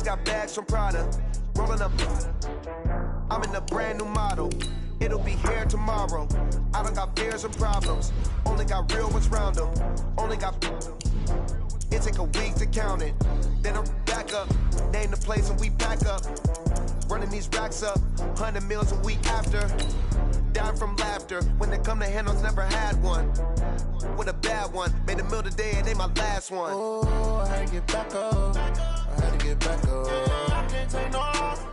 got bags from Prada. Rolling up. I'm in a brand new model. It'll be here tomorrow. I don't got fears and problems. Only got real ones round them. Only got. It take a week to count it. Then I'm back up. Name the place and we pack up. Running these racks up. 100 meals a week after. Dying from laughter. When they come to handles, never had one. With a bad one. Made a meal today and they my last one. Oh, I had to get back up. I had to get back up. I can't take no off.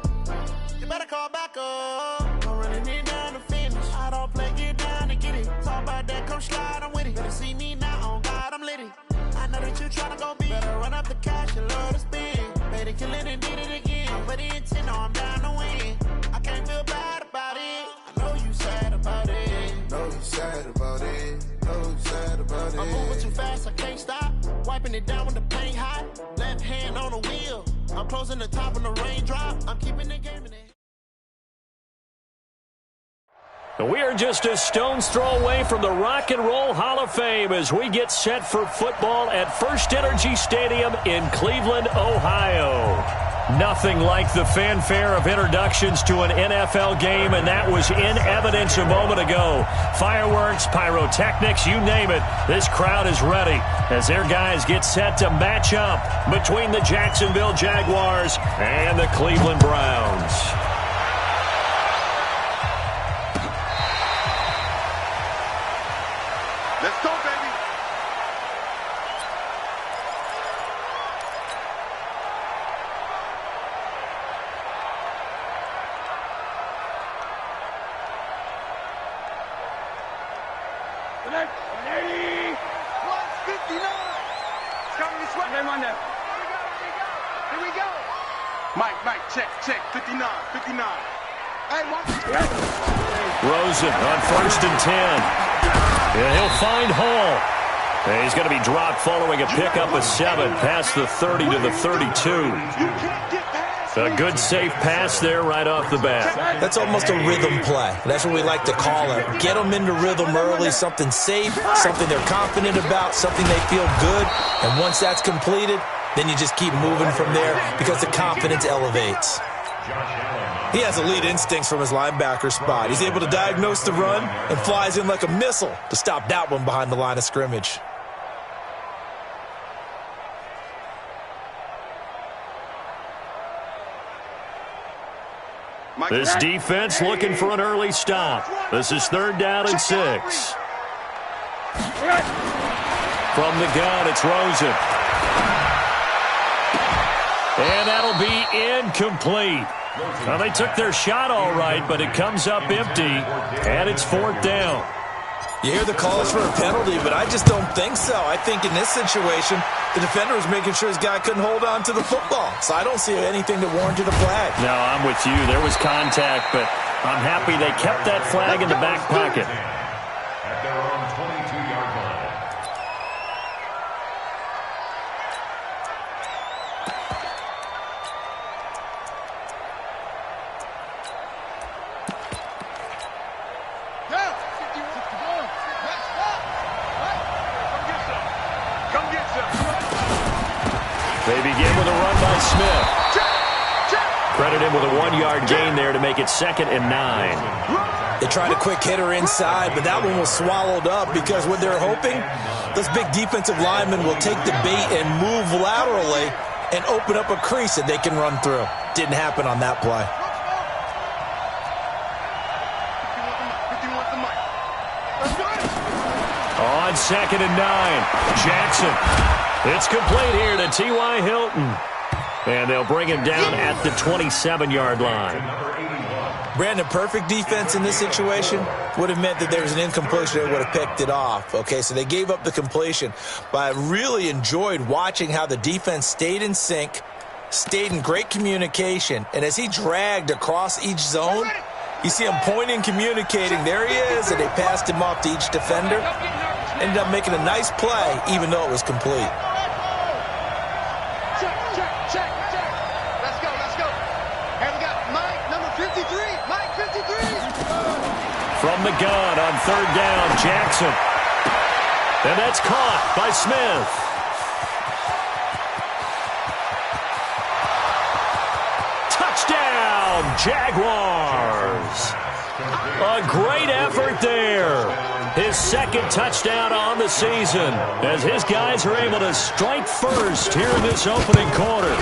You better call back up. I'm running it down to finish. I don't play, get down to get it. Talk about that, come slide, I'm with it. Better see me now, on God, I'm litty. I know that you tryna go big. Better run up the cash, you love to spend. Made it, kill it, and did it again. I put it in 10, no, I'm down to win. I can't feel bad about it. I know you sad about it. Know you sad about it. Know you sad about it. I'm moving too fast, I can't stop. Wiping it down when the paint hot. Left hand on the wheel. I'm closing the top when the raindrop. I'm keeping the game in it. We are just a stone's throw away from the Rock and Roll Hall of Fame as we get set for football at First Energy Stadium in Cleveland, Ohio. Nothing like the fanfare of introductions to an NFL game, and that was in evidence a moment ago. Fireworks, pyrotechnics, you name it. This crowd is ready as their guys get set to match up between the Jacksonville Jaguars and the Cleveland Browns. Let's go, baby. The next 180. 159. It's coming this way. Name on that. Here we go. Mike, check. 59. Hey, Mark. Rosen on 1st and 10. And he'll find Hall. And he's going to be dropped following a pickup of 7 past the 30 to the 32. A good safe pass there right off the bat. That's almost a rhythm play. That's what we like to call it. Get them into rhythm early, something safe, something they're confident about, something they feel good. And once that's completed, then you just keep moving from there because the confidence elevates. He has elite instincts from his linebacker spot. He's able to diagnose the run and flies in like a missile to stop that one behind the line of scrimmage. This defense looking for an early stop. This is 3rd down and 6. From the gun, it's Rosen. And that'll be incomplete. Well, they took their shot all right, but it comes up empty, and it's 4th down. You hear the calls for a penalty, but I just don't think so. I think in this situation, the defender was making sure his guy couldn't hold on to the football. So I don't see anything that warranted a flag. No, I'm with you. There was contact, but I'm happy they kept that flag in the back pocket. At their own 22-yard line. They begin with a run by Smith. Credit him with a 1-yard gain there to make it 2nd and 9. They tried a quick hitter inside, but that one was swallowed up because what they're hoping, those big defensive linemen will take the bait and move laterally and open up a crease that they can run through. Didn't happen on that play. On 2nd and 9, Jackson. It's complete here to T.Y. Hilton. And they'll bring him down at the 27-yard line. Brandon, perfect defense in this situation would have meant that there was an incompletion. They would have picked it off. Okay, so they gave up the completion. But I really enjoyed watching how the defense stayed in sync, stayed in great communication. And as he dragged across each zone, you see him pointing, communicating. There he is, and they passed him off to each defender. Ended up making a nice play, even though it was complete. From the gun on 3rd down, Jackson. And that's caught by Smith. Jaguars. A great effort there. His second touchdown on the season as his guys are able to strike first here in this opening quarter.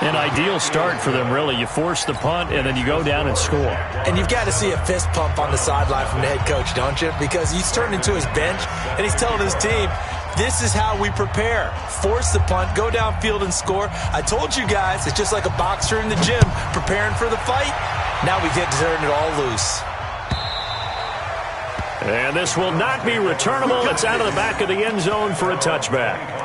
An ideal start for them, really. You force the punt, and then you go down and score. And you've got to see a fist pump on the sideline from the head coach, don't you? Because he's turned into his bench, and he's telling his team, this is how we prepare. Force the punt, go downfield and score. I told you guys, it's just like a boxer in the gym preparing for the fight. Now we get to turn it all loose. And this will not be returnable. It's out of the back of the end zone for a touchback.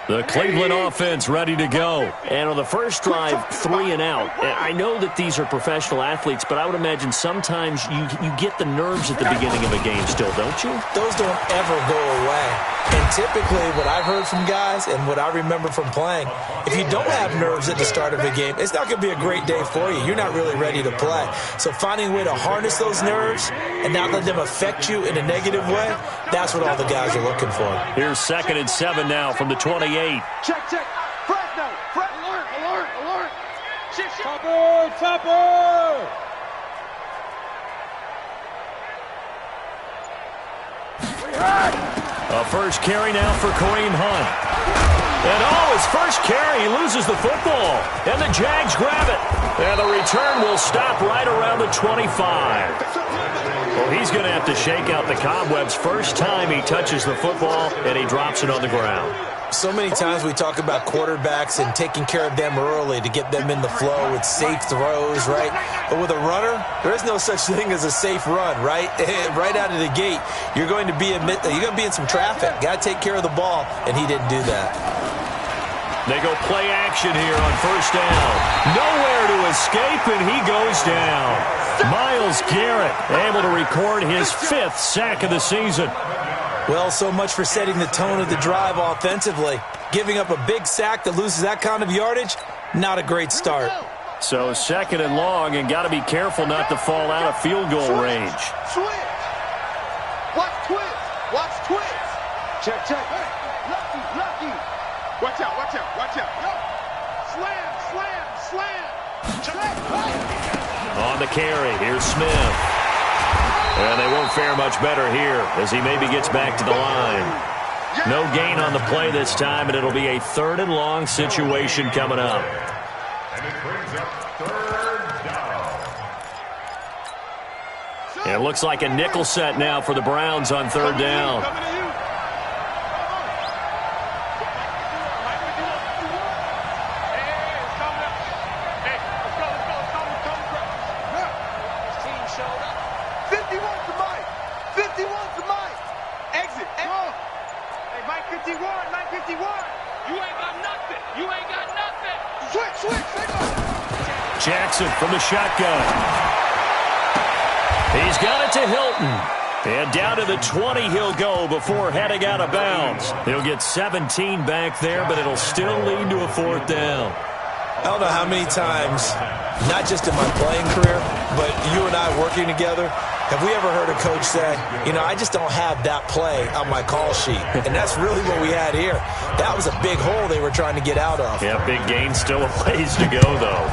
The Cleveland offense ready to go. And on the first drive, 3 and out. I know that these are professional athletes, but I would imagine sometimes you get the nerves at the beginning of a game still, don't you? Those don't ever go away. And typically what I've heard from guys and what I remember from playing, if you don't have nerves at the start of a game, it's not going to be a great day for you. You're not really ready to play. So finding a way to harness those nerves and not let them affect you in a negative way, that's what all the guys are looking for. Here's 2nd and 7 now from the 28. Check, check. Fresno. Alert, alert, alert. Shift, shift. Topper, topper. A first carry now for Kareem Hunt. And his first carry, he loses the football. And the Jags grab it. And the return will stop right around the 25. Well, he's going to have to shake out the cobwebs first time he touches the football, and he drops it on the ground. So many times we talk about quarterbacks and taking care of them early to get them in the flow with safe throws, right? But with a runner, there is no such thing as a safe run, right? Right out of the gate, you're going to be in some traffic. Got to take care of the ball, and he didn't do that. They go play action here on first down. Nowhere to escape, and he goes down. Myles Garrett able to record his 5th sack of the season. Well, so much for setting the tone of the drive offensively. Giving up a big sack that loses that kind of yardage, not a great start. So 2nd and long, and got to be careful not to fall out of field goal range. Switch. Watch twist. Watch twist. Check, check. Hey, lucky, lucky. Watch out, watch out, watch out. Yo. Slam, slam, slam. Check. On the carry, here's Smith. And they won't fare much better here as he maybe gets back to the line. No gain on the play this time, and it'll be a 3rd and long situation coming up. And it brings up 3rd down. It looks like a nickel set now for the Browns on 3rd down. Jackson from the shotgun. He's got it to Hilton. And down to the 20 he'll go before heading out of bounds. He'll get 17 back there, but it'll still lead to a 4th down. I don't know how many times, not just in my playing career, but you and I working together, have we ever heard a coach say, you know, I just don't have that play on my call sheet. And that's really what we had here. That was a big hole they were trying to get out of. Yeah, big gain, still a ways to go, though.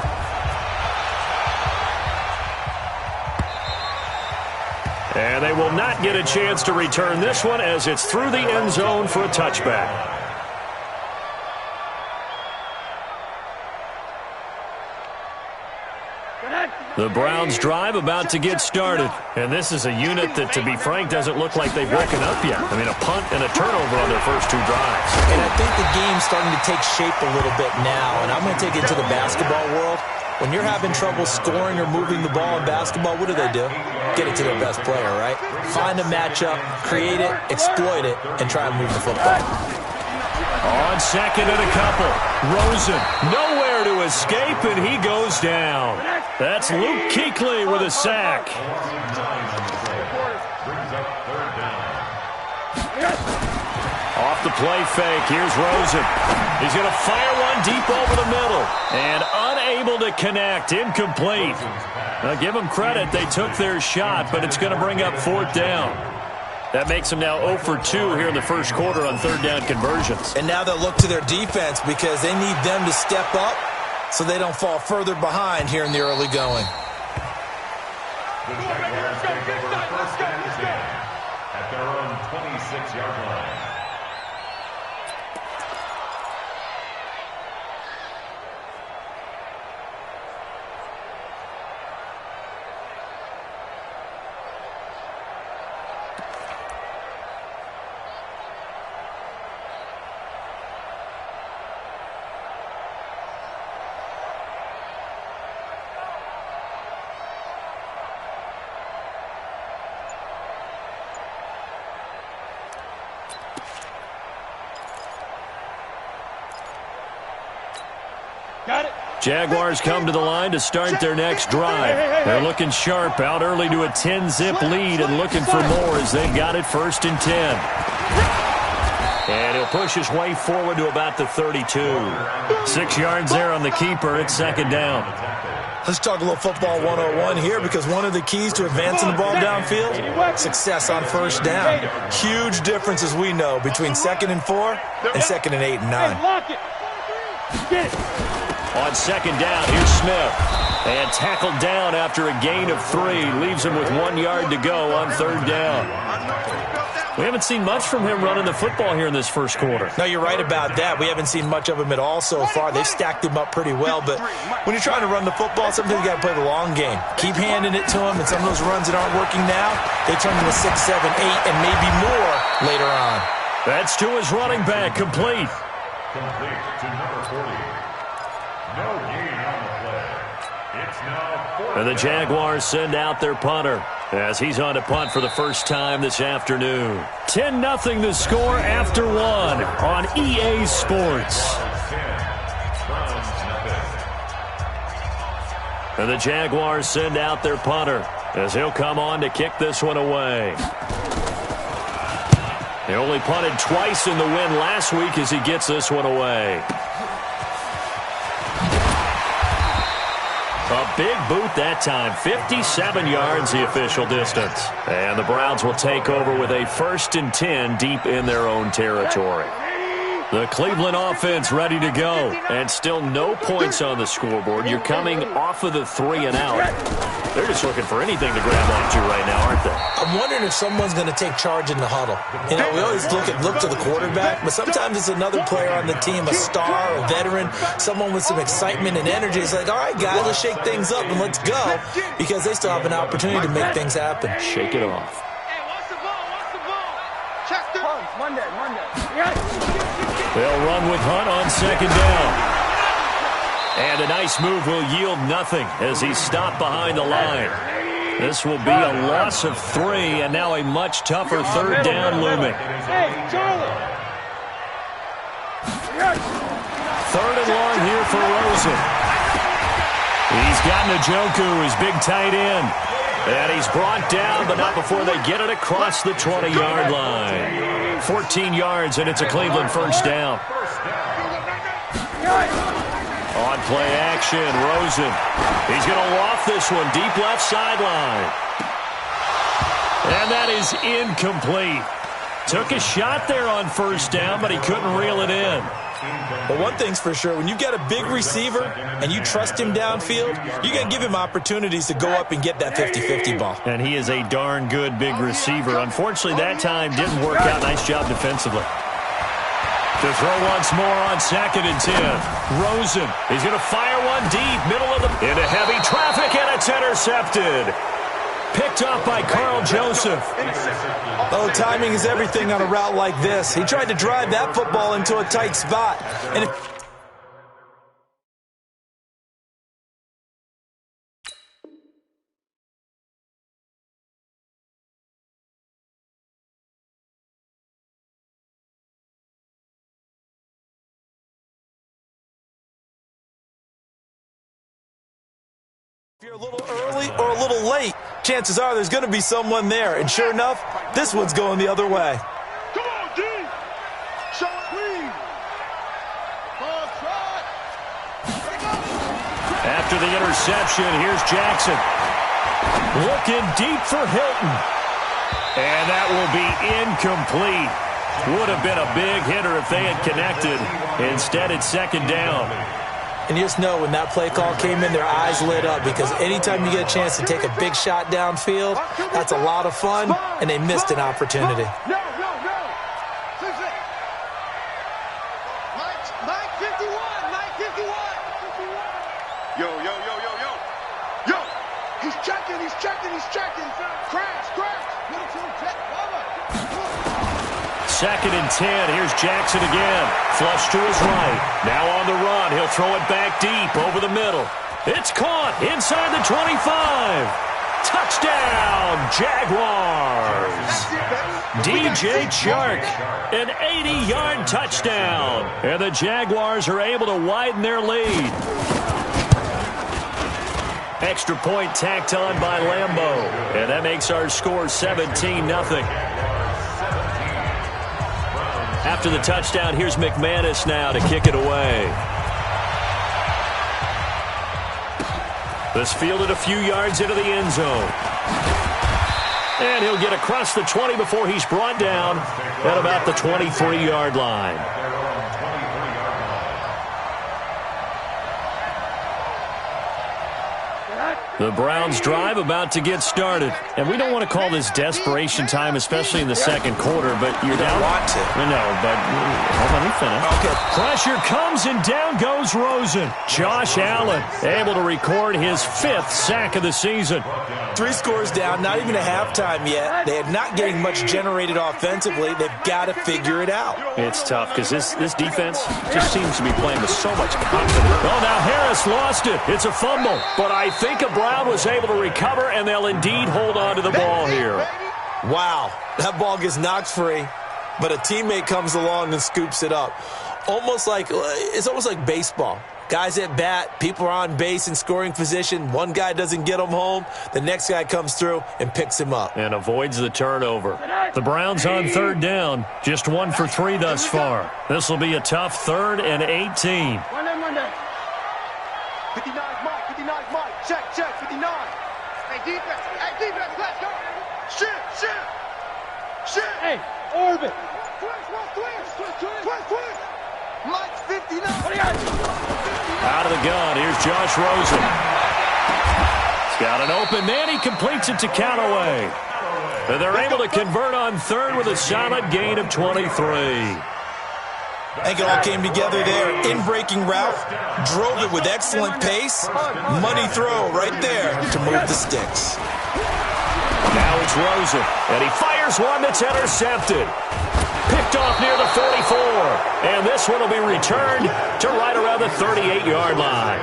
And they will not get a chance to return this one as it's through the end zone for a touchback. The Browns drive about to get started. And this is a unit that, to be frank, doesn't look like they've woken up yet. I mean, a punt and a turnover on their first 2 drives. And I think the game's starting to take shape a little bit now. And I'm going to take it to the basketball world. When you're having trouble scoring or moving the ball in basketball, what do? Get it to their best player, right? Find a matchup, create it, exploit it, and try and move the football. On 2nd and a couple. Rosen, nowhere to escape, and he goes down. That's Luke Kuechly with a sack. Off the play fake, here's Rosen. He's going to fire one deep over the middle. And Unable to connect. Incomplete. Now, give them credit. They took their shot, but it's going to bring up 4th down. That makes them now 0 for 2 here in the first quarter on 3rd down conversions. And now they'll look to their defense because they need them to step up so they don't fall further behind here in the early going. The Jaguars take over 1st and 10 at their own 26-yard line. Jaguars come to the line to start their next drive. They're looking sharp, out early to a 10-zip lead and looking for more as they've got it 1st and 10. And he'll push his way forward to about the 32. 6 yards there on the keeper. It's 2nd down. Let's talk a little football 101 here because one of the keys to advancing the ball downfield, success on 1st down. Huge difference, as we know, between 2nd and 4 and 2nd and 8 and 9. On 2nd down, here's Smith. And tackled down after a gain of 3. Leaves him with 1 yard to go on 3rd down. We haven't seen much from him running the football here in this first quarter. No, you're right about that. We haven't seen much of him at all so far. They've stacked him up pretty well. But when you're trying to run the football, sometimes you got to play the long game. Keep handing it to him, and some of those runs that aren't working now, they turn into 6, 7, 8, and maybe more later on. That's to his running back, complete. Complete to number 40. No gain on the play. It's now 4th. And the Jaguars send out their punter as he's on to punt for the first time this afternoon. 10-0 the score after 1 on EA Sports. And the Jaguars send out their punter as he'll come on to kick this one away. They only punted twice in the win last week as he gets this one away. A big boot that time, 57 yards the official distance. And the Browns will take over with a 1st and 10 deep in their own territory. The Cleveland offense ready to go. And still no points on the scoreboard. You're coming off of the 3 and out. They're just looking for anything to grab onto right now, aren't they? I'm wondering if someone's going to take charge in the huddle. You know, we always look to the quarterback, but sometimes it's another player on the team, a star, a veteran, someone with some excitement and energy. It's like, all right, guys, let's shake things up and let's go, because they still have an opportunity to make things happen. Shake it off. Hey, what's the ball? What's the ball? Chester. Monday. Yes. They'll run with Hunt on 2nd down. And a nice move will yield nothing as he's stopped behind the line. This will be a loss of 3, and now a much tougher 3rd down looming. Hey, Charlie. 3rd and long here for Rosen. He's got Njoku, his big tight end. And he's brought down, but not before they get it across the 20-yard line. 14 yards, and it's a Cleveland 1st down. On play action, Rosen. He's going to loft this one, deep left sideline. And that is incomplete. Took a shot there on 1st down, but he couldn't reel it in. But one thing's for sure, when you've got a big receiver and you trust him downfield, you got to give him opportunities to go up and get that 50-50 ball. And he is a darn good big receiver. Unfortunately, that time didn't work out. Nice job defensively. To throw once more on 2nd and 10. Rosen, he's going to fire one deep, middle of the... into heavy traffic, and it's intercepted. Picked up by Carl Joseph. Oh, timing is everything on a route like this. He tried to drive that football into a tight spot. And if you're a little early or a little late, chances are there's going to be someone there. And sure enough, this one's going the other way. Come on, D. Show it, please. After the interception, here's Jackson. Looking deep for Hilton. And that will be incomplete. Would have been a big hitter if they had connected. Instead, it's second down. And you just know when that play call came in, their eyes lit up, because anytime you get a chance to take a big shot downfield, that's a lot of fun, and they missed an opportunity. No. Mike 51. Yo. He's checking. Crash. Second and 10. Here's Jackson again. Flush to his right. Now on the run. He'll throw it back deep over the middle. It's caught inside the 25. Touchdown, Jaguars. DJ Chark, an 80-yard touchdown. And the Jaguars are able to widen their lead. Extra point tacked on by Lambeau. And that makes our score 17-0. After the touchdown, here's McManus now to kick it away. This fielded a few yards into the end zone. And he'll get across the 20 before he's brought down at about the 23-yard line. The Browns drive about to get started. And we don't want to call this desperation time, especially in the second quarter, but you're down. Want to. No, but let me finish. Okay. Pressure comes and down goes Rosen. Josh Allen able to record his 5th sack of the season. 3 scores down, not even a halftime yet. They are not getting much generated offensively. They've got to figure it out. It's tough because this defense just seems to be playing with so much confidence. Oh, now Harris lost it. It's a fumble. But I think a Brown was able to recover, and they'll indeed hold on to the ball here. Wow, that ball gets knocked free, but a teammate comes along and scoops it up. It's almost like baseball. Guys at bat, people are on base in scoring position. One guy doesn't get him home. The next guy comes through and picks him up. And avoids the turnover. The Browns on third down. Just 1 for 3 thus far. This will be a tough 3rd and 18. 59 Mike. Check, 59. Hey, defense, let's go. Shit. Hey, orbit. Twist. Mike 59. Out of the gun, here's Josh Rosen. He's got an open man. He completes it to Callaway. And they're able to convert on 3rd with a solid gain of 23. I think it all came together there. In-breaking route, drove it with excellent pace. Money throw right there to move the sticks. Now it's Rosen, and he fires one that's intercepted. Picked off near the 44. And this one will be returned to right around the 38-yard line.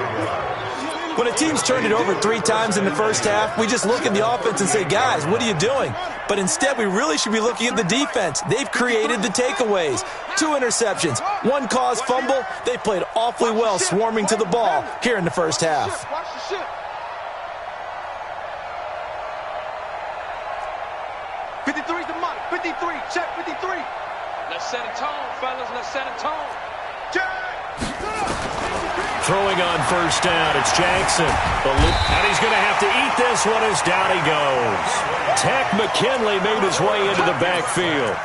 When a team's turned it over 3 times in the first half, we just look at the offense and say, guys, what are you doing? But instead, we really should be looking at the defense. They've created the takeaways. 2 interceptions, 1 caused fumble. They played awfully well swarming to the ball here in the first half. Watch the shit. 53's the Mike. 53. Check 53. Let's set a tone, fellas. Let's set a tone. Throwing on first down, it's Jackson. And he's going to have to eat this one as down he goes. Tech McKinley made his way into the backfield.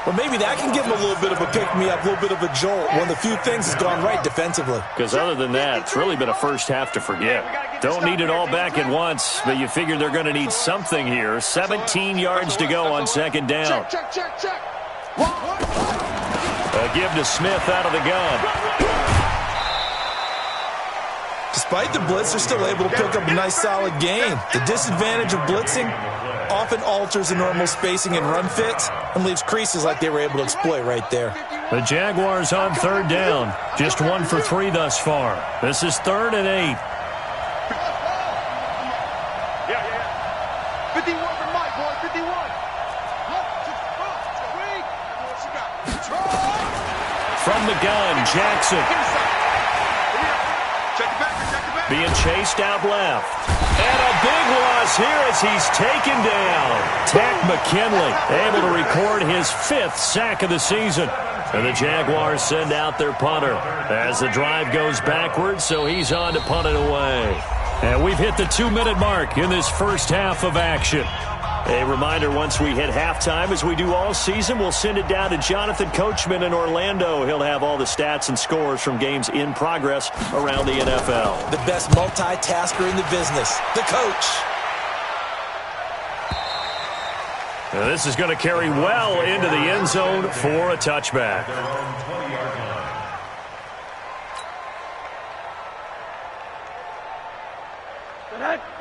Well, maybe that can give him a little bit of a pick-me-up, a little bit of a jolt. One of the few things has gone right defensively. Because other than that, it's really been a first half to forget. Don't need it all back at once, but you figure they're going to need something here. 17 yards to go on second down. Check. A give to Smith out of the gun. Despite the blitz, they're still able to pick up a nice solid gain. The disadvantage of blitzing often alters the normal spacing and run fits and leaves creases like they were able to exploit right there. The Jaguars on third down. Just 1 for 3 thus far. This is 3rd and 8. 51 for Mike, boy. 51. From the gun, Jackson. being chased out left. And a big loss here as he's taken down. Tack McKinley able to record his 5th sack of the season. And the Jaguars send out their punter as the drive goes backwards, so he's on to punt it away. And we've hit the 2-minute mark in this first half of action. A reminder, once we hit halftime, as we do all season, we'll send it down to Jonathan Coachman in Orlando. He'll have all the stats and scores from games in progress around the NFL. The best multitasker in the business, the coach. Now this is going to carry well into the end zone for a touchback.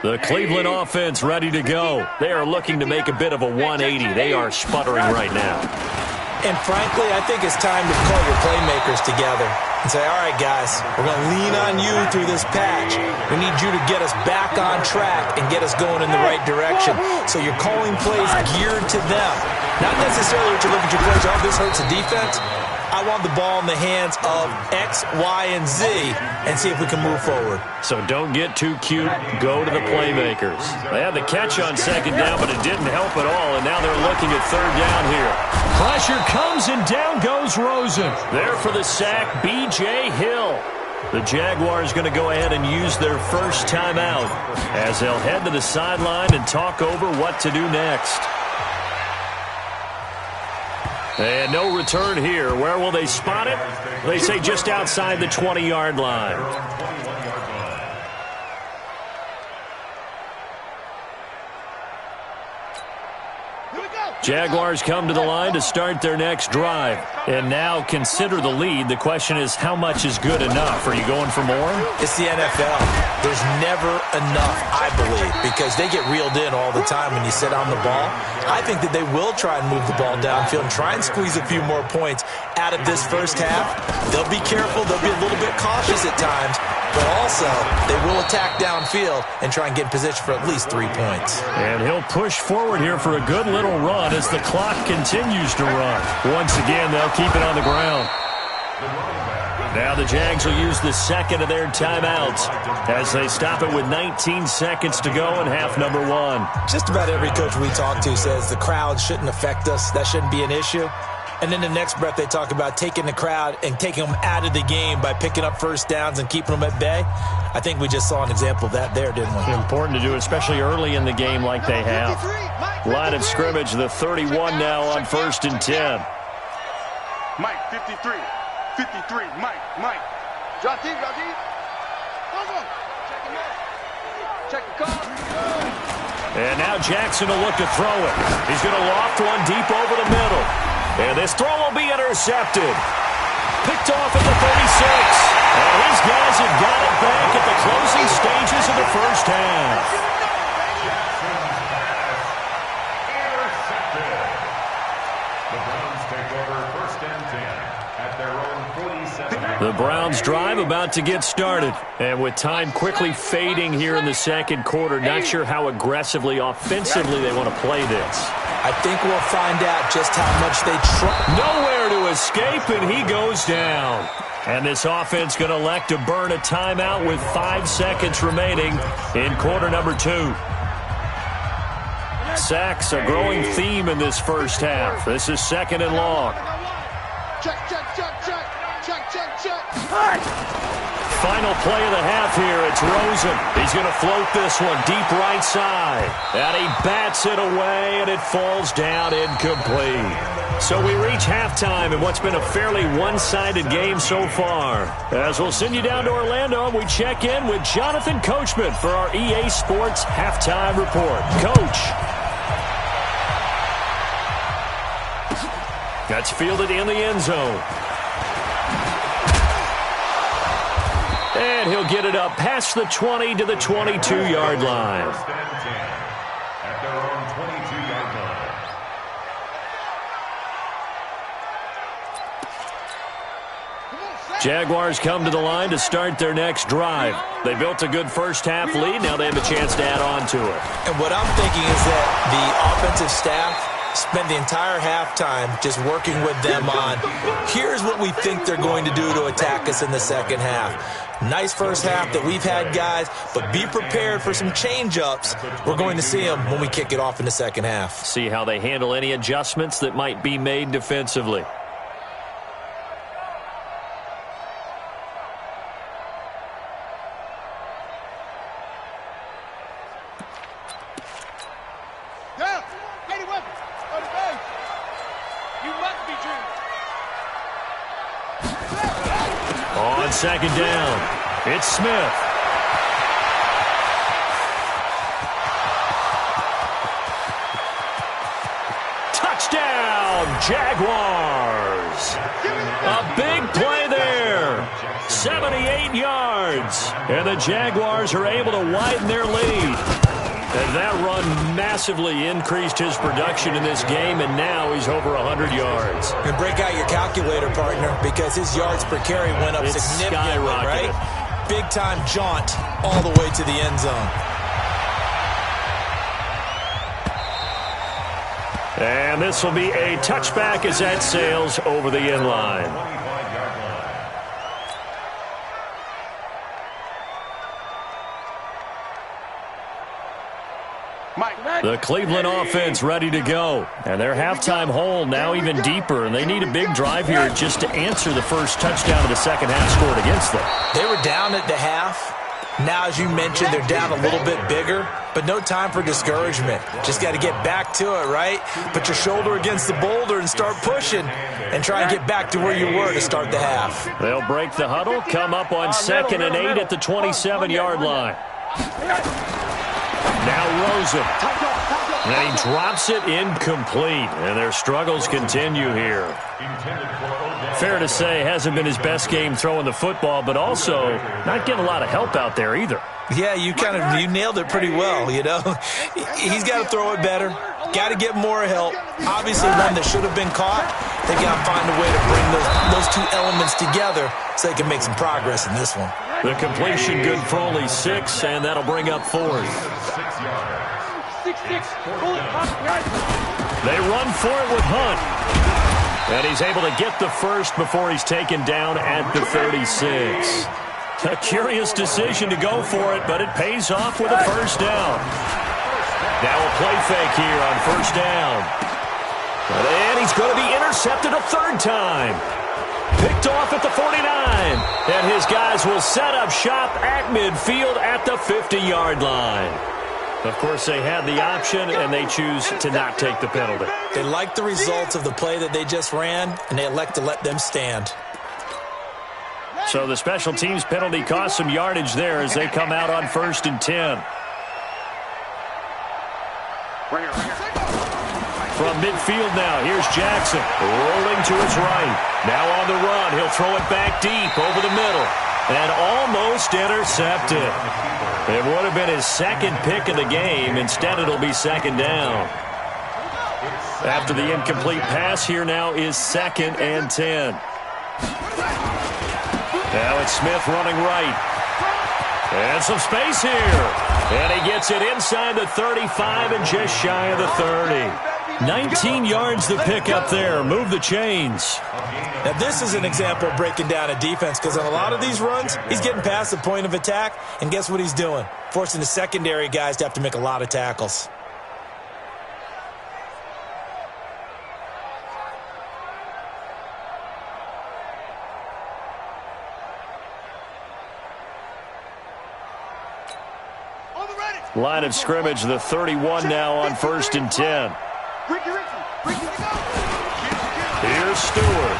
The Cleveland offense ready to go. They are looking to make a bit of a 180. They are sputtering right now. And frankly, I think it's time to call your playmakers together and say, all right, guys, we're going to lean on you through this patch. We need you to get us back on track and get us going in the right direction. So you're calling plays geared to them. Not necessarily what you look at your plays, oh, this hurts the defense. I want the ball in the hands of X, Y, and Z and see if we can move forward. So don't get too cute. Go to the playmakers. They had the catch on second down, but it didn't help at all, and now they're looking at third down here. Pressure comes, and down goes Rosen. There for the sack, B.J. Hill. The Jaguars going to go ahead and use their first timeout as they'll head to the sideline and talk over what to do next. And no return here. Where will they spot it? They say just outside the 20-yard line. Jaguars come to the line to start their next drive. And now consider the lead. The question is, how much is good enough? Are you going for more? It's the NFL. There's never enough, I believe, because they get reeled in all the time when you sit on the ball. I think that they will try and move the ball downfield and try and squeeze a few more points out of this first half. They'll be careful. They'll be a little bit cautious at times, but also they will attack downfield and try and get in position for at least 3 points. And he'll push forward here for a good little run as the clock continues to run. Once again, they'll keep it on the ground. Now the Jags will use the second of their timeouts as they stop it with 19 seconds to go in half number 1. Just about every coach we talk to says the crowd shouldn't affect us. That shouldn't be an issue. And then the next breath they talk about taking the crowd and taking them out of the game by picking up first downs and keeping them at bay. I think we just saw an example of that there, didn't we? Important to do, especially early in the game like they have. Line of scrimmage, the 31 now on 1st and 10. Mike, 53. 53, Mike. Drop deep. Check the car. And now Jackson will look to throw it. He's going to loft one deep over the middle. And this throw will be intercepted. Picked off at the 36. And these guys have got it back at the closing stages of the first half. The Browns drive about to get started. And with time quickly fading here in the second quarter, not sure how aggressively, offensively they want to play this. I think we'll find out just how much they try. Nowhere to escape, and he goes down. And this offense going to elect to burn a timeout with 5 seconds remaining in quarter number 2. Sacks, a growing theme in this first half. This is 2nd and long. Check. Final play of the half here. It's Rosen. He's going to float this one deep right side. And he bats it away, and it falls down incomplete. So we reach halftime in what's been a fairly one-sided game so far. As we'll send you down to Orlando, we check in with Jonathan Coachman for our EA Sports Halftime Report. Coach. That's fielded in the end zone. And he'll get it up past the 20 to the 22-yard line. At their own 22-yard line. Jaguars come to the line to start their next drive. They built a good first half lead. Now they have a chance to add on to it. And what I'm thinking is that the offensive staff spent the entire halftime just working with them on, here's what we think they're going to do to attack us in the second half. Nice first half that we've had, guys, but be prepared for some change-ups. We're going to see them when we kick it off in the second half. See how they handle any adjustments that might be made defensively. On second down, it's Smith. Touchdown, Jaguars. A big play there. 78 yards. And the Jaguars are able to widen their lead. And that run massively increased his production in this game, and now he's over 100 yards. And break out your calculator, partner, because his yards per carry went up significantly, right? Big-time jaunt all the way to the end zone. And this will be a touchback as that sails over the end line. The Cleveland offense ready to go. And their halftime hole now even deeper, and they need a big drive here just to answer the first touchdown of the second half scored against them. They were down at the half. Now, as you mentioned, they're down a little bit bigger, but no time for discouragement. Just got to get back to it, right? Put your shoulder against the boulder and start pushing and try and get back to where you were to start the half. They'll break the huddle, come up on 2nd and 8 at the 27-yard line. Now Rosen. And he drops it incomplete, and their struggles continue here. Fair to say, hasn't been his best game throwing the football, but also not getting a lot of help out there either. Yeah, you nailed it pretty well, you know. He's got to throw it better, got to get more help. Obviously, one that should have been caught. They got to find a way to bring those two elements together so they can make some progress in this one. The completion good for only 6, and that'll bring up 4th. They run for it with Hunt. And he's able to get the first before he's taken down at the 36. A curious decision to go for it, but it pays off with a first down. Now a play fake here on first down. And he's going to be intercepted a third time. Picked off at the 49. And his guys will set up shop at midfield at the 50-yard line. Of course, they had the option, and they choose to not take the penalty. They like the results of the play that they just ran, and they elect to let them stand. So the special teams penalty cost some yardage there as they come out on 1st and 10. From midfield now, here's Jackson, rolling to his right. Now on the run, he'll throw it back deep over the middle. And almost intercepted. It would have been his second pick of the game. Instead, it'll be second down. After the incomplete pass, here now is 2nd and 10. Now it's Smith running right. And some space here. And he gets it inside the 35 and just shy of the 30. 19 yards to pick up there. Move the chains. Now, this is an example of breaking down a defense because on a lot of these runs, he's getting past the point of attack, and guess what he's doing? Forcing the secondary guys to have to make a lot of tackles. Line of scrimmage, the 31 now on 1st and 10. Here's Stewart.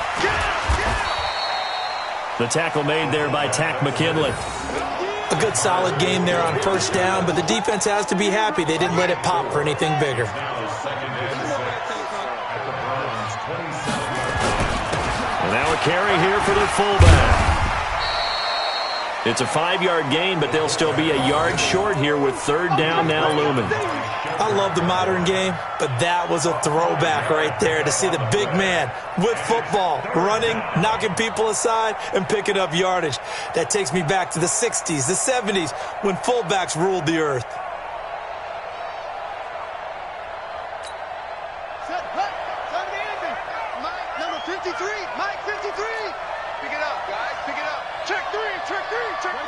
The tackle made there by Tack McKinley. A good solid game there on first down, but the defense has to be happy they didn't let it pop for anything bigger. And now a carry here for their fullback. It's a 5-yard gain, but they'll still be a yard short here with 3rd down now looming. I love the modern game, but that was a throwback right there to see the big man with football, running, knocking people aside, and picking up yardage. That takes me back to the 60s, the 70s, when fullbacks ruled the earth. Mike, number 53. Mike, 53. Pick it up, guys. Pick it up. Check 3. Check 3. Check 3.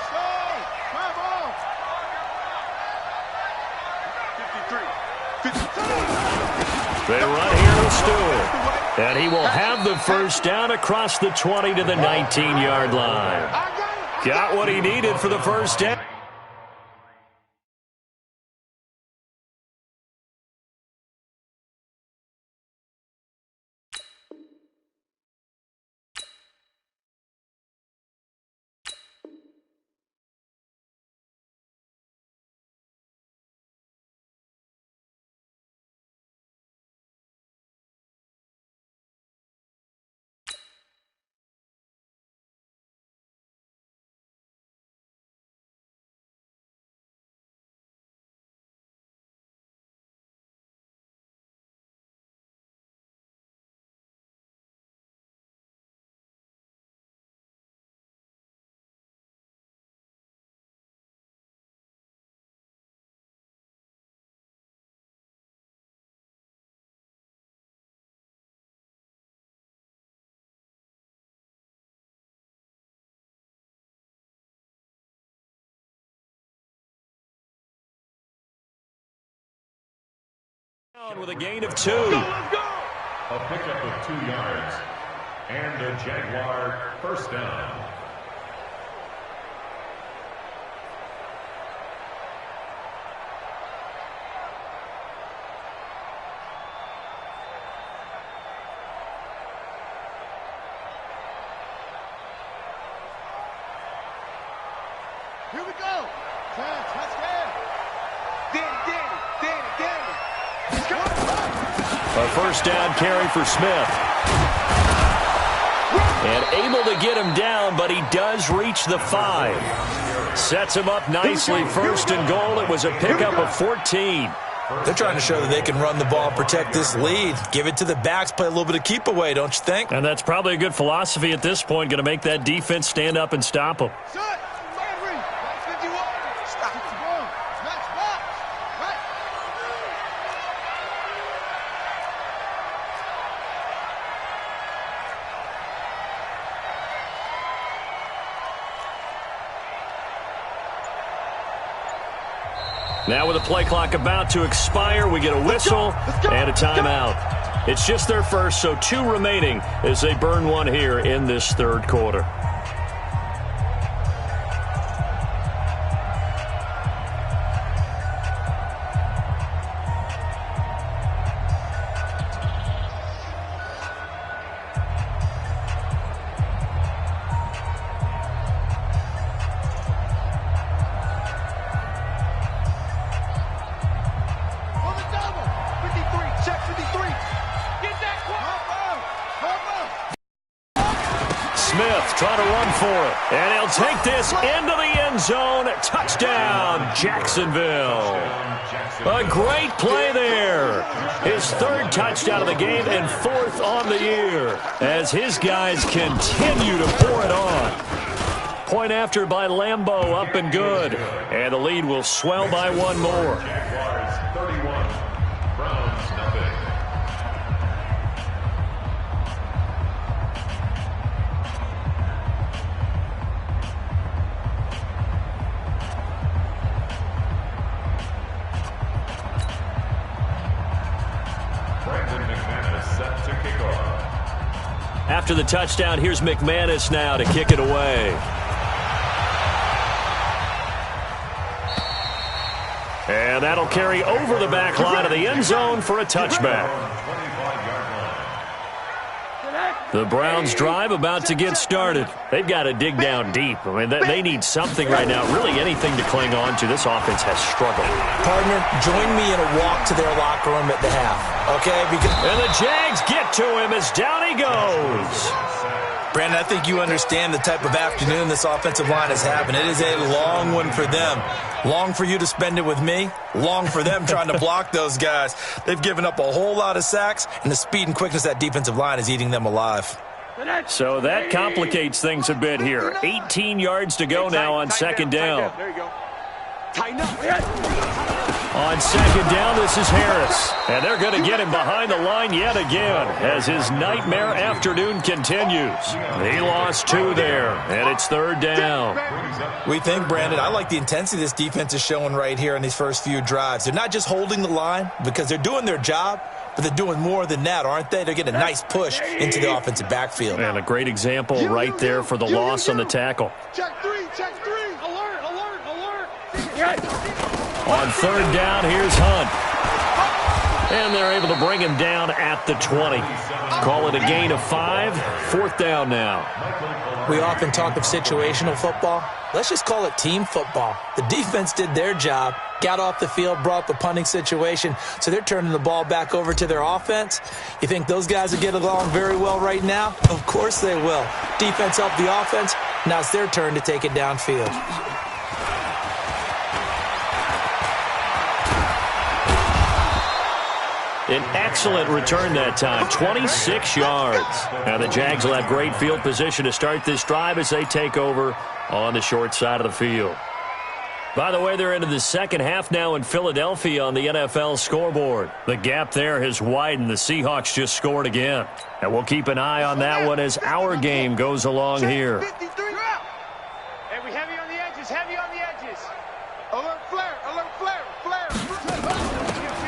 They run here to Stewart. And he will have the first down across the 20 to the 19-yard line. Got what he needed for the first down. With a gain of 2. A pickup of 2 yards. And a Jaguar first down. Here we go. Touchdown. Danny. A first down carry for Smith. And able to get him down, but he does reach the 5. Sets him up nicely. First and goal. It was a pickup of 14. They're trying to show that they can run the ball and protect this lead. Give it to the backs, play a little bit of keep away, don't you think? And that's probably a good philosophy at this point. Going to make that defense stand up and stop them. Now with the play clock about to expire, we get a whistle and a timeout. It's just their first, so 2 remaining as they burn one here in this third quarter. Trying to run for it. And he'll take this into the end zone. Touchdown, Jacksonville. A great play there. His 3rd touchdown of the game and 4th on the year as his guys continue to pour it on. Point after by Lambeau, up and good. And the lead will swell by 1 more. Jaguars 31, Browns nothing. After the touchdown, here's McManus now to kick it away. And that'll carry over the back line of the end zone for a touchback. The Browns drive about to get started. They've got to dig down deep. I mean, they need something right now, really anything to cling on to. This offense has struggled. Partner, join me in a walk to their locker room at the half, okay? And the Jags get to him as down he goes. Brandon, I think you understand the type of afternoon this offensive line is having. It is a long one for them. Long for you to spend it with me. Long for them trying to block those guys. They've given up a whole lot of sacks, and the speed and quickness of that defensive line is eating them alive. So that complicates things a bit here. 18 yards to go now on 2nd down. There you go. Tighten up. On second down, this is Harris. And they're going to get him behind the line yet again as his nightmare afternoon continues. He lost 2 there, and it's third down. We think, Brandon, I like the intensity this defense is showing right here in these first few drives. They're not just holding the line because they're doing their job, but they're doing more than that, aren't they? They're getting a nice push into the offensive backfield. And a great example right there for the loss on the tackle. Check 3, check 3. Alert, alert, alert. On third down, here's Hunt. And they're able to bring him down at the 20. Call it a gain of 5. Fourth down now. We often talk of situational football. Let's just call it team football. The defense did their job, got off the field, brought up a punting situation, so they're turning the ball back over to their offense. You think those guys will get along very well right now? Of course they will. Defense helped the offense. Now it's their turn to take it downfield. An excellent return that time, 26 yards. Now the Jags will have great field position to start this drive as they take over on the short side of the field. By the way, they're into the second half now in Philadelphia on the NFL scoreboard. The gap there has widened. The Seahawks just scored again. And we'll keep an eye on that one as our game goes along here. Hey, we heavy on the edges, heavy on the edges. Alert flare, flare.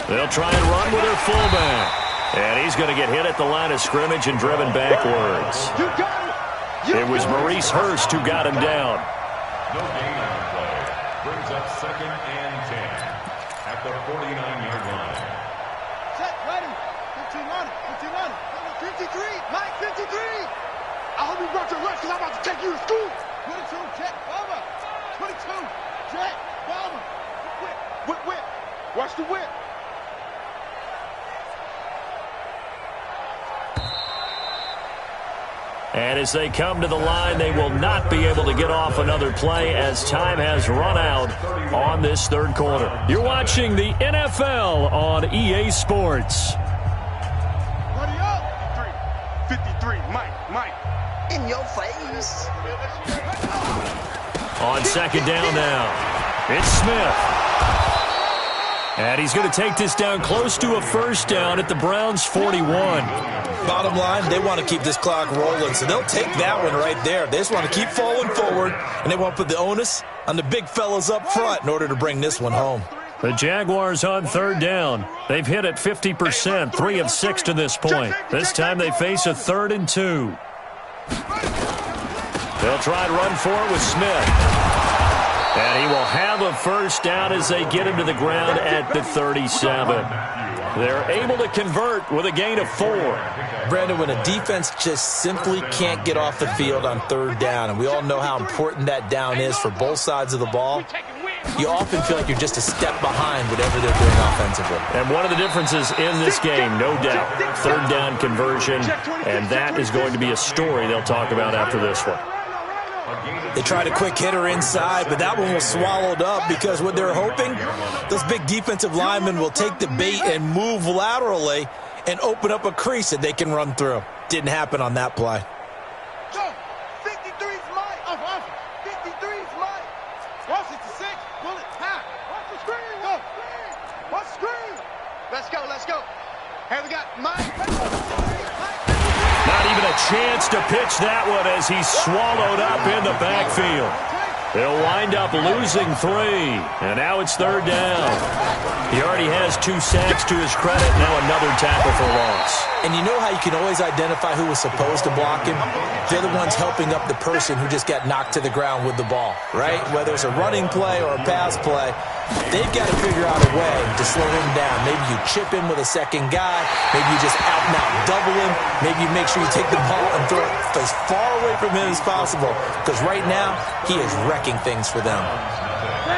They'll try and run with their fullback. And he's going to get hit at the line of scrimmage and driven backwards. It was Maurice Hurst who got him down. No gain on the play. Brings up 2nd and 10 at the 49-yard line. Set, ready. 15 on it. 53. Mike, 53. I hope you brought your lunch because I'm about to take you to school. 22, check, bomber. 22, check, bomber. Whip. Watch the whip. And as they come to the line, they will not be able to get off another play as time has run out on this third quarter. You're watching the NFL on EA Sports. Buddy up. 53, Mike. In your face. On second down now, it's Smith. And he's going to take this down close to a first down at the Browns' 41. Bottom line, they want to keep this clock rolling, so they'll take that one right there. They just want to keep falling forward, and they want to put the onus on the big fellas up front in order to bring this one home. The Jaguars on third down. They've hit it 50%, 3 of 6 to this point. This time they face a 3rd and 2. They'll try and run for it with Smith. And he will have a first down as they get him to the ground at the 37. They're able to convert with a gain of 4. Brandon, when a defense just simply can't get off the field on third down, and we all know how important that down is for both sides of the ball, you often feel like you're just a step behind whatever they're doing offensively. And one of the differences in this game, no doubt, third down conversion, and that is going to be a story they'll talk about after this one. They tried a quick hitter inside, but that one was swallowed up because what they're hoping, those big defensive linemen will take the bait and move laterally and open up a crease that they can run through. Didn't happen on that play. Go. 53's Mike. 53's Mike. Watch it to 6. Pull it. High. Watch the screen. Go. Watch the screen. Let's go. Here we got Mike. Not even a chance to pitch that one as he's swallowed up in the backfield. They'll wind up losing 3, and now it's third down. He already has 2 sacks to his credit, now another tackle for loss. And you know how you can always identify who was supposed to block him? They're the ones helping up the person who just got knocked to the ground with the ball, right? Whether it's a running play or a pass play, they've got to figure out a way to slow him down. Maybe you chip him with a second guy. Maybe you just out-and-out double him. Maybe you make sure you take the ball and throw it as far away from him as possible. Because right now, he is wrecking things for them.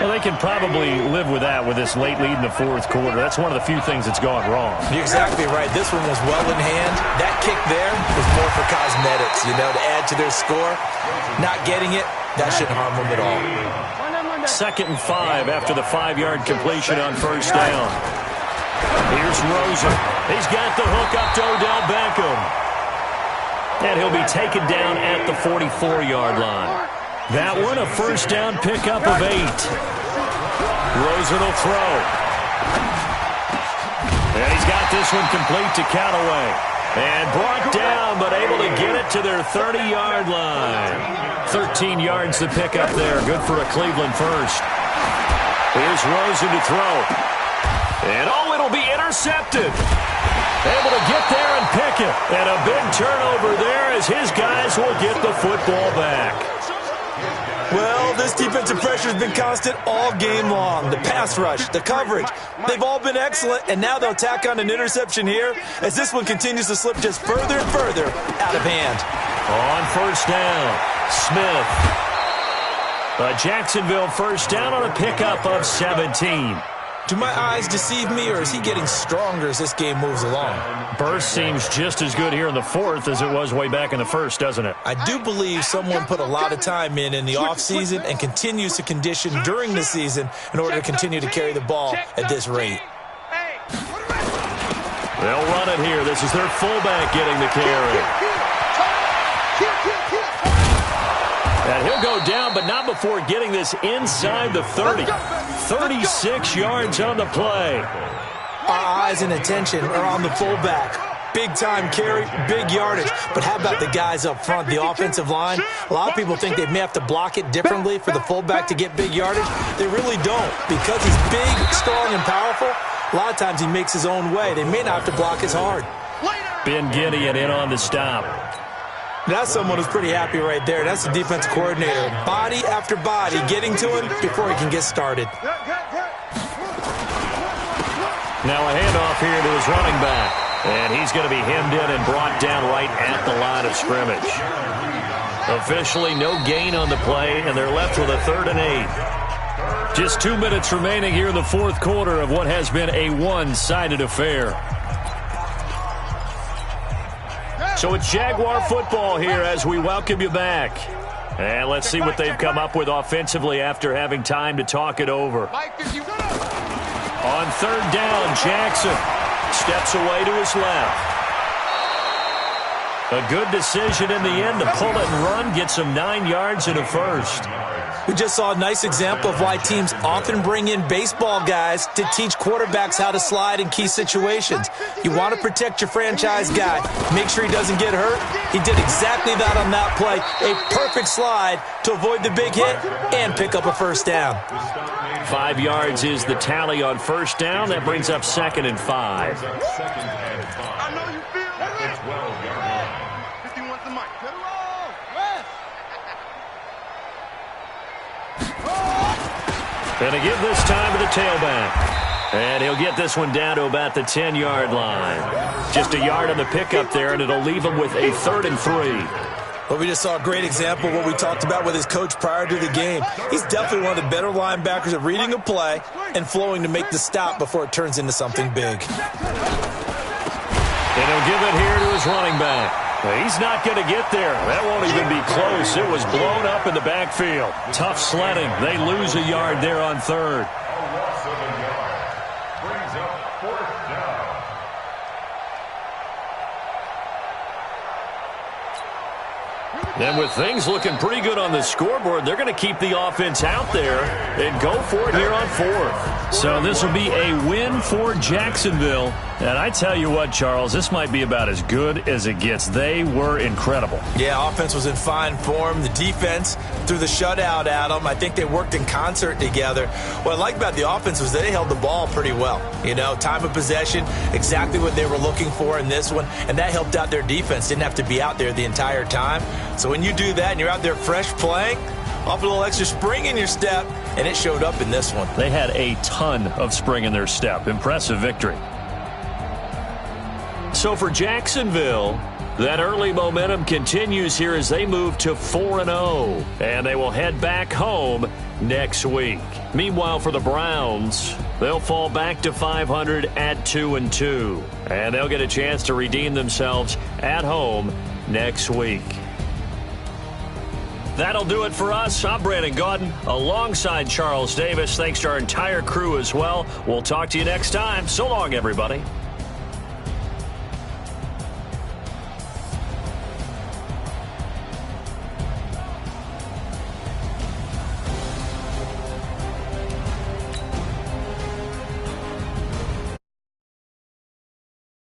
Well, they can probably live with that with this late lead in the fourth quarter. That's one of the few things that's gone wrong. You're exactly right. This one was well in hand. That kick there was more for cosmetics, to add to their score. Not getting it, that shouldn't harm them at all. 2nd and 5 after the 5-yard completion on first down. Here's Rosen. He's got the hook up to Odell Beckham. And he'll be taken down at the 44-yard line. That one, a first down pickup of 8. as it'll throw. And he's got this one complete to Callaway. And brought down, but able to get it to their 30-yard line. 13 yards to pick up there. Good for a Cleveland first. Here's Rosen to throw. And, it'll be intercepted. Able to get there and pick it. And a big turnover there as his guys will get the football back. Well, this defensive pressure has been constant all game long. The pass rush, the coverage, they've all been excellent, and now they'll tack on an interception here as this one continues to slip just further and further out of hand. On first down, Smith. A Jacksonville first down on a pickup of 17. Do my eyes deceive me, or is he getting stronger as this game moves along? Burst seems just as good here in the fourth as it was way back in the first, doesn't it? I do believe someone put a lot of time in the offseason and continues to condition during the season in order to continue to carry the ball at this rate. They'll run it here. This is their fullback getting the carry. And he'll go down, but not before getting this inside the 30. 36 yards on the play. Our eyes and attention are on the fullback. Big-time carry, big yardage. But how about the guys up front, the offensive line? A lot of people think they may have to block it differently for the fullback to get big yardage. They really don't. Because he's big, strong, and powerful, a lot of times he makes his own way. They may not have to block as hard. Ben Gideon in on the stop. That's someone who's pretty happy right there. That's the defense coordinator. Body after body getting to him before he can get started. Now a handoff here to his running back. And he's going to be hemmed in and brought down right at the line of scrimmage. Officially no gain on the play, and they're left with a 3rd and 8. Just 2 minutes remaining here in the fourth quarter of what has been a one-sided affair. So it's Jaguar football here as we welcome you back. And let's see what they've come up with offensively after having time to talk it over. On 3rd down, Jackson steps away to his left. A good decision in the end to pull it and run, get some 9 yards and a first. We just saw a nice example of why teams often bring in baseball guys to teach quarterbacks how to slide in key situations. You want to protect your franchise guy. Make sure he doesn't get hurt. He did exactly that on that play. A perfect slide to avoid the big hit and pick up a first down. 5 yards is the tally on first down. That brings up 2nd and 5. I know you feel that. 51's the mic. Going to give this time to the tailback. And he'll get this one down to about the 10-yard line. Just a yard on the pickup there, and it'll leave him with a 3rd and 3. Well, we just saw a great example of what we talked about with his coach prior to the game. He's definitely one of the better linebackers at reading a play and flowing to make the stop before it turns into something big. And he'll give it here to his running back. He's not going to get there. That won't even be close. It was blown up in the backfield. Tough sledding. They lose a yard there on 3rd. Brings up 4th down. And with things looking pretty good on the scoreboard, they're going to keep the offense out there and go for it here on 4th. So this will be a win for Jacksonville. And I tell you what, Charles, this might be about as good as it gets. They were incredible. Yeah, offense was in fine form. The defense threw the shutout at them. I think they worked in concert together. What I like about the offense was they held the ball pretty well. You know, time of possession, exactly what they were looking for in this one. And that helped out their defense. Didn't have to be out there the entire time. So when you do that and you're out there fresh playing, off a little extra spring in your step, and it showed up in this one. They had a ton of spring in their step. Impressive victory. So for Jacksonville, that early momentum continues here as they move to 4-0, and they will head back home next week. Meanwhile, for the Browns, they'll fall back to 500 at 2-2, and they'll get a chance to redeem themselves at home next week. That'll do it for us. I'm Brandon Gaudin alongside Charles Davis. Thanks to our entire crew as well. We'll talk to you next time. So long, everybody.